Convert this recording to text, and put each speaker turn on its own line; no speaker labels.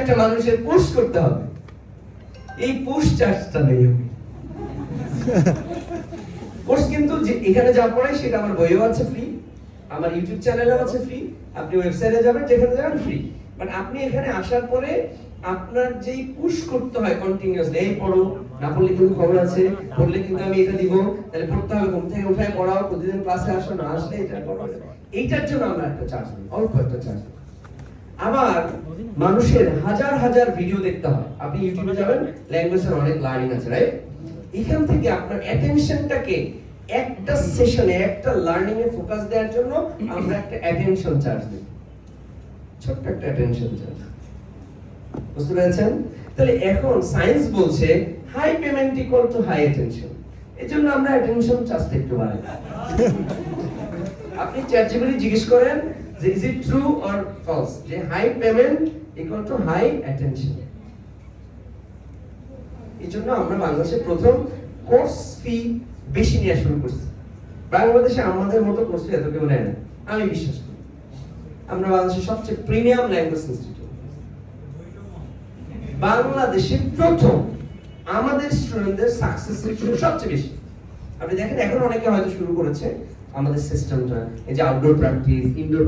একটা মানুষের পুশ করতে হবে, এই পুশ চার্জটা নেই। কোর্স কিন্তু এখানে যা পড়াই সেটা আমার বইও আছে ফ্রি, আমার ইউটিউব চ্যানেলেও আছে ফ্রি, আপনি ওয়েবসাইটে যাবেন যেখানে যাবেন ফ্রি। বাট আপনি এখানে আসার পরে আপনার যেই পুশ করতে হয় কন্টিনিউয়াসলি, এই পড়ো, না পড়লে কিন্তু খবর আছে, পড়লে কিন্তু আমি এটা দিব, তাহলে পড়তে হবে, ঘুম থেকে উঠে পড়াও, প্রতিদিন ক্লাসে আসো, না আসলে এটা করো, এইটার জন্য আমরা একটা চার্জ নিই, অল্প একটা চার্জ। আবার মানুষের হাজার হাজার ভিডিও দেখতে হয়, আপনি ইউটিউবে যাবেন, ল্যাঙ্গুয়েজের অনেক লার্নিং আছে, রাইট? এখান থেকে আপনার অ্যাটেনশনটাকে একটা সেশনে, একটা লার্নিং এ ফোকাস দেওয়ার জন্য আমরা একটা অ্যাটেনশন চার্জ দিই, ছোট্ট একটা অ্যাটেনশন চার্জ। বুঝতে পেরেছেন? তাহলে এখন সায়েন্স বলছে high payment equal to high attention, এজন্য আমরা অ্যাটেনশন চার্জটা একটু বাড়াই। আপনি চ্যাটজিপিটি জিজ্ঞেস করেন যে is it true or false, যে high payment equal to high attention. এজন্য আমরা বাংলাদেশে প্রথম কোর্স ফি বেশি নেওয়া শুরু করছি। বাংলাদেশে আমাদের মতো কোর্স ফি এত কেউ নেয় না, আমি বিশ্বাস করি। আমরা বাংলাদেশের সবচেয়ে প্রিমিয়াম ল্যাঙ্গুয়েজ ইনস্টিটিউট, বাংলাদেশে প্রথম, আমাদের স্টুডেন্টদের সাকসেস রেট সবচেয়ে বেশি। আপনি দেখেন এখন অনেকে হয়তো শুরু করেছে আমাদের সিস্টেমটা, এই যে আউটডোর প্র্যাকটিস, ইনডোর